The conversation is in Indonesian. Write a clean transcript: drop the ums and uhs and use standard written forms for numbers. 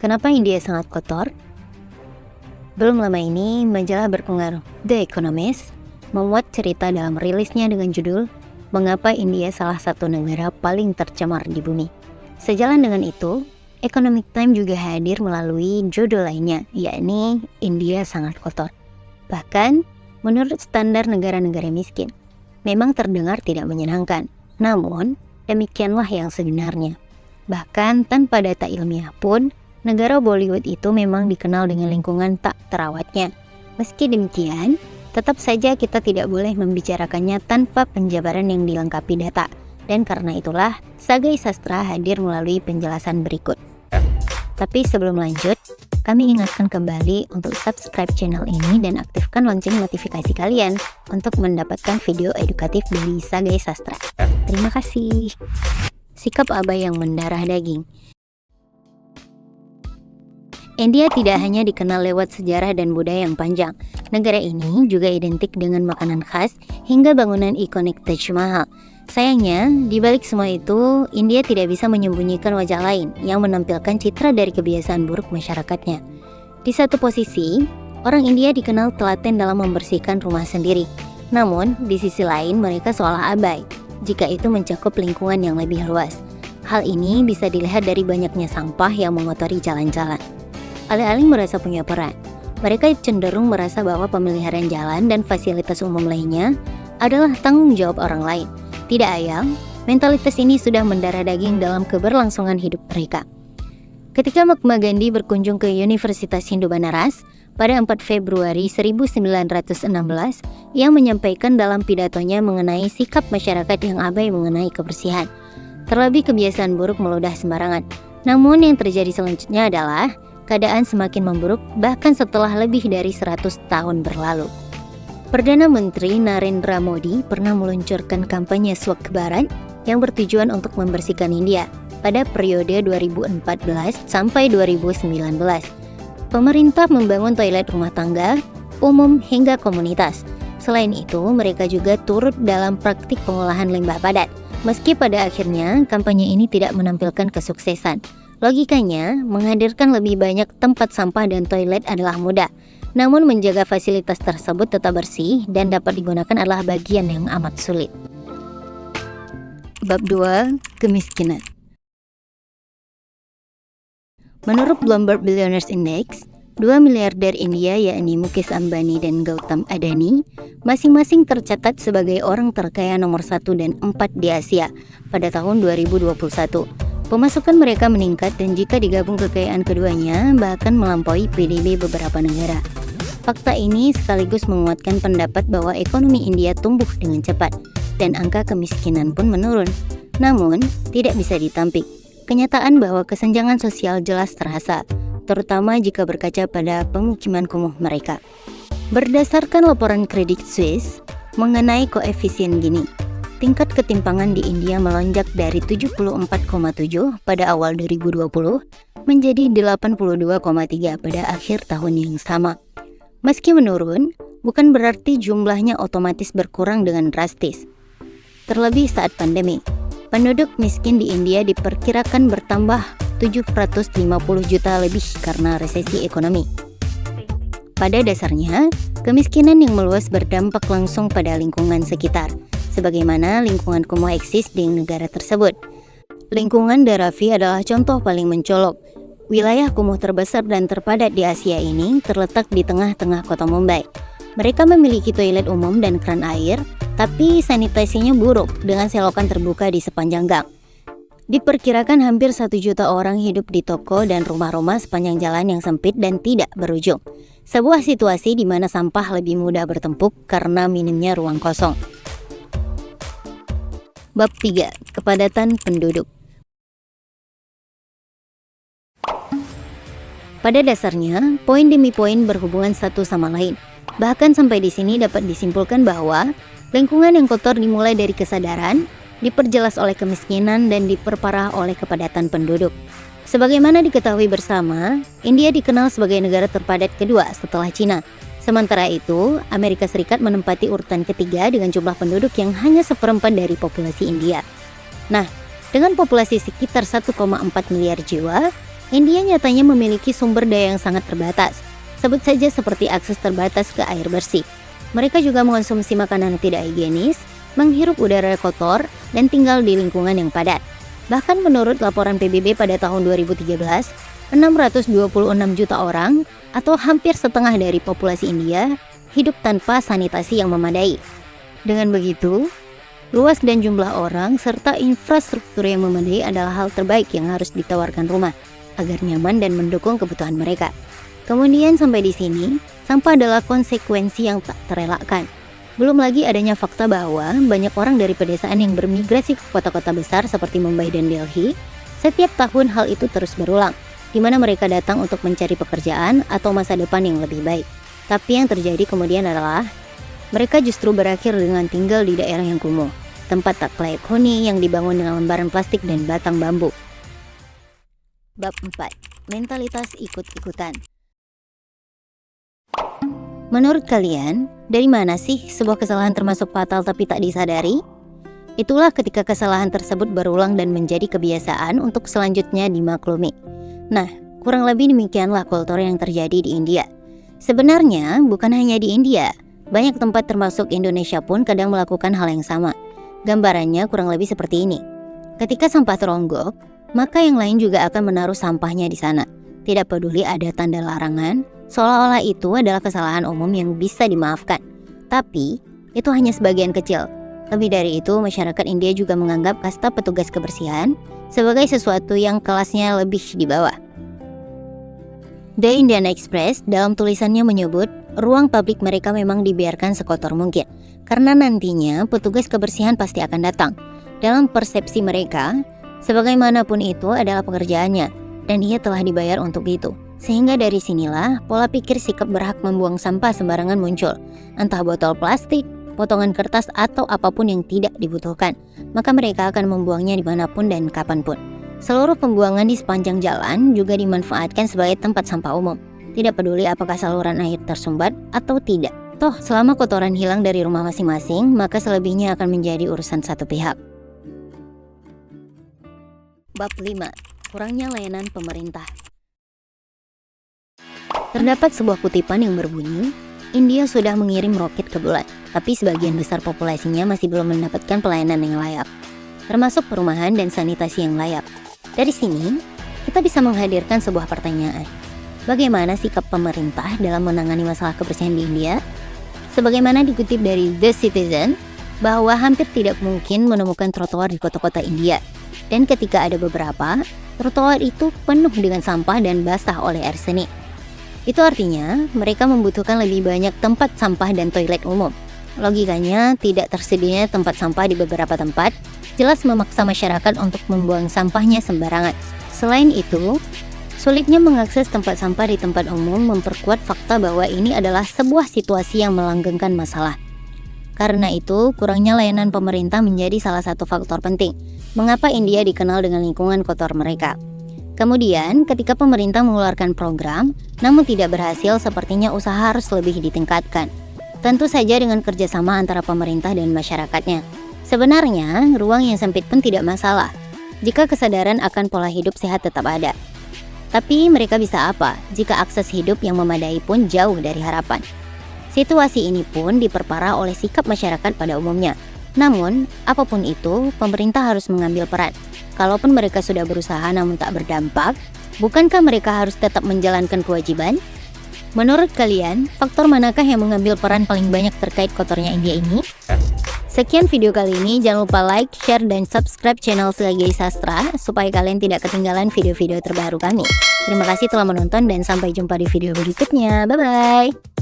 Kenapa India sangat kotor? Belum lama ini, majalah berpengaruh The Economist memuat cerita dalam rilisnya dengan judul Mengapa India salah satu negara paling tercemar di bumi. Sejalan dengan itu, Economic Times juga hadir melalui judul lainnya, yakni India sangat kotor. Bahkan, menurut standar negara-negara miskin, memang terdengar tidak menyenangkan. Namun, demikianlah yang sebenarnya. Bahkan tanpa data ilmiah pun, negara Bollywood itu memang dikenal dengan lingkungan tak terawatnya. Meski demikian, tetap saja kita tidak boleh membicarakannya tanpa penjabaran yang dilengkapi data. Dan karena itulah, Sagai Sastra hadir melalui penjelasan berikut. Tapi sebelum lanjut, kami ingatkan kembali untuk subscribe channel ini dan aktifkan lonceng notifikasi kalian untuk mendapatkan video edukatif dari Sagai Sastra. Terima kasih. Sikap abai yang mendarah daging. India tidak hanya dikenal lewat sejarah dan budaya yang panjang. Negara ini juga identik dengan makanan khas hingga bangunan ikonik Taj Mahal. Sayangnya, di balik semua itu, India tidak bisa menyembunyikan wajah lain yang menampilkan citra dari kebiasaan buruk masyarakatnya. Di satu posisi, orang India dikenal telaten dalam membersihkan rumah sendiri. Namun, di sisi lain mereka seolah abai jika itu mencakup lingkungan yang lebih luas. Hal ini bisa dilihat dari banyaknya sampah yang mengotori jalan-jalan. Alih-alih merasa punya peran, mereka cenderung merasa bahwa pemeliharaan jalan dan fasilitas umum lainnya adalah tanggung jawab orang lain. Tidak ayal, mentalitas ini sudah mendarah daging dalam keberlangsungan hidup mereka. Ketika Mahatma Gandhi berkunjung ke Universitas Hindu Banaras pada 4 Februari 1916, ia menyampaikan dalam pidatonya mengenai sikap masyarakat yang abai mengenai kebersihan. Terlebih kebiasaan buruk meludah sembarangan. Namun yang terjadi selanjutnya adalah keadaan semakin memburuk bahkan setelah lebih dari 100 tahun berlalu. Perdana Menteri Narendra Modi pernah meluncurkan kampanye Swachh Bharat yang bertujuan untuk membersihkan India pada periode 2014 sampai 2019. Pemerintah membangun toilet rumah tangga, umum hingga komunitas. Selain itu, mereka juga turut dalam praktik pengolahan limbah padat. Meski pada akhirnya kampanye ini tidak menampilkan kesuksesan. Logikanya, menghadirkan lebih banyak tempat sampah dan toilet adalah mudah. Namun menjaga fasilitas tersebut tetap bersih dan dapat digunakan adalah bagian yang amat sulit. Bab 2. Kemiskinan. Menurut Bloomberg Billionaires Index, 2 miliarder India yakni Mukesh Ambani dan Gautam Adani masing-masing tercatat sebagai orang terkaya nomor 1 dan 4 di Asia pada tahun 2021. Pemasukan mereka meningkat dan jika digabung kekayaan keduanya bahkan melampaui PDB beberapa negara. Fakta ini sekaligus menguatkan pendapat bahwa ekonomi India tumbuh dengan cepat dan angka kemiskinan pun menurun. Namun, tidak bisa ditampik. Kenyataan bahwa kesenjangan sosial jelas terasa, terutama jika berkaca pada pemukiman kumuh mereka. Berdasarkan laporan Credit Suisse mengenai koefisien Gini, tingkat ketimpangan di India melonjak dari 74,7 pada awal 2020 menjadi 82,3 pada akhir tahun yang sama. Meski menurun, bukan berarti jumlahnya otomatis berkurang dengan drastis. Terlebih saat pandemi, penduduk miskin di India diperkirakan bertambah 750 juta lebih karena resesi ekonomi. Pada dasarnya, kemiskinan yang meluas berdampak langsung pada lingkungan sekitar, sebagaimana lingkungan kumuh eksis di negara tersebut. Lingkungan Dharavi adalah contoh paling mencolok. Wilayah kumuh terbesar dan terpadat di Asia ini terletak di tengah-tengah kota Mumbai. Mereka memiliki toilet umum dan keran air, tapi sanitasinya buruk dengan selokan terbuka di sepanjang gang. Diperkirakan hampir 1 juta orang hidup di toko dan rumah-rumah sepanjang jalan yang sempit dan tidak berujung. Sebuah situasi di mana sampah lebih mudah bertumpuk karena minimnya ruang kosong. Bab 3. Kepadatan penduduk. Pada dasarnya, poin demi poin berhubungan satu sama lain. Bahkan sampai di sini dapat disimpulkan bahwa lingkungan yang kotor dimulai dari kesadaran, diperjelas oleh kemiskinan, dan diperparah oleh kepadatan penduduk. Sebagaimana diketahui bersama, India dikenal sebagai negara terpadat kedua setelah Cina. Sementara itu, Amerika Serikat menempati urutan ketiga dengan jumlah penduduk yang hanya 1/4 dari populasi India. Nah, dengan populasi sekitar 1,4 miliar jiwa, India nyatanya memiliki sumber daya yang sangat terbatas, sebut saja seperti akses terbatas ke air bersih. Mereka juga mengonsumsi makanan tidak higienis, menghirup udara kotor, dan tinggal di lingkungan yang padat. Bahkan menurut laporan PBB pada tahun 2013, 626 juta orang, atau hampir setengah dari populasi India, hidup tanpa sanitasi yang memadai. Dengan begitu, luas dan jumlah orang serta infrastruktur yang memadai adalah hal terbaik yang harus ditawarkan rumah agar nyaman dan mendukung kebutuhan mereka. Kemudian sampai di sini, sampah adalah konsekuensi yang tak terelakkan. Belum lagi adanya fakta bahwa banyak orang dari pedesaan yang bermigrasi ke kota-kota besar seperti Mumbai dan Delhi. Setiap tahun hal itu terus berulang, di mana mereka datang untuk mencari pekerjaan atau masa depan yang lebih baik. Tapi yang terjadi kemudian adalah mereka justru berakhir dengan tinggal di daerah yang kumuh, tempat tak layak huni yang dibangun dengan lembaran plastik dan batang bambu. Bab 4. Mentalitas ikut-ikutan. Menurut kalian, dari mana sih sebuah kesalahan termasuk fatal tapi tak disadari? Itulah ketika kesalahan tersebut berulang dan menjadi kebiasaan untuk selanjutnya dimaklumi. Nah, kurang lebih demikianlah kultur yang terjadi di India. Sebenarnya, bukan hanya di India, banyak tempat termasuk Indonesia pun kadang melakukan hal yang sama. Gambarannya kurang lebih seperti ini. Ketika sampah teronggok, maka yang lain juga akan menaruh sampahnya di sana. Tidak peduli ada tanda larangan, seolah-olah itu adalah kesalahan umum yang bisa dimaafkan. Tapi, itu hanya sebagian kecil. Lebih dari itu, masyarakat India juga menganggap kasta petugas kebersihan sebagai sesuatu yang kelasnya lebih di bawah. The Indian Express dalam tulisannya menyebut, ruang publik mereka memang dibiarkan sekotor mungkin, karena nantinya petugas kebersihan pasti akan datang. Dalam persepsi mereka, sebagaimanapun itu adalah pekerjaannya, dan ia telah dibayar untuk itu. Sehingga dari sinilah pola pikir sikap berhak membuang sampah sembarangan muncul, entah botol plastik, potongan kertas, atau apapun yang tidak dibutuhkan. Maka mereka akan membuangnya dimanapun dan kapanpun. Seluruh pembuangan di sepanjang jalan juga dimanfaatkan sebagai tempat sampah umum. Tidak peduli apakah saluran air tersumbat atau tidak. Toh, selama kotoran hilang dari rumah masing-masing, maka selebihnya akan menjadi urusan satu pihak. Bab 5. Kurangnya layanan pemerintah. Terdapat sebuah kutipan yang berbunyi, India sudah mengirim roket ke bulan, tapi sebagian besar populasinya masih belum mendapatkan pelayanan yang layak, termasuk perumahan dan sanitasi yang layak. Dari sini, kita bisa menghadirkan sebuah pertanyaan. Bagaimana sikap pemerintah dalam menangani masalah kebersihan di India? Sebagaimana dikutip dari The Citizen, bahwa hampir tidak mungkin menemukan trotoar di kota-kota India. Dan ketika ada beberapa, trotoar itu penuh dengan sampah dan basah oleh arsenik. Itu artinya, mereka membutuhkan lebih banyak tempat sampah dan toilet umum. Logikanya, tidak tersedianya tempat sampah di beberapa tempat, jelas memaksa masyarakat untuk membuang sampahnya sembarangan. Selain itu, sulitnya mengakses tempat sampah di tempat umum memperkuat fakta bahwa ini adalah sebuah situasi yang melanggengkan masalah. Karena itu, kurangnya layanan pemerintah menjadi salah satu faktor penting mengapa India dikenal dengan lingkungan kotor mereka. Kemudian, ketika pemerintah mengeluarkan program, namun tidak berhasil, sepertinya usaha harus lebih ditingkatkan. Tentu saja dengan kerjasama antara pemerintah dan masyarakatnya. Sebenarnya, ruang yang sempit pun tidak masalah, jika kesadaran akan pola hidup sehat tetap ada. Tapi mereka bisa apa jika akses hidup yang memadai pun jauh dari harapan? Situasi ini pun diperparah oleh sikap masyarakat pada umumnya. Namun, apapun itu, pemerintah harus mengambil peran. Kalaupun mereka sudah berusaha namun tak berdampak, bukankah mereka harus tetap menjalankan kewajiban? Menurut kalian, faktor manakah yang mengambil peran paling banyak terkait kotornya India ini? Sekian video kali ini, jangan lupa like, share, dan subscribe channel Selagi Sastra supaya kalian tidak ketinggalan video-video terbaru kami. Terima kasih telah menonton dan sampai jumpa di video berikutnya. Bye-bye!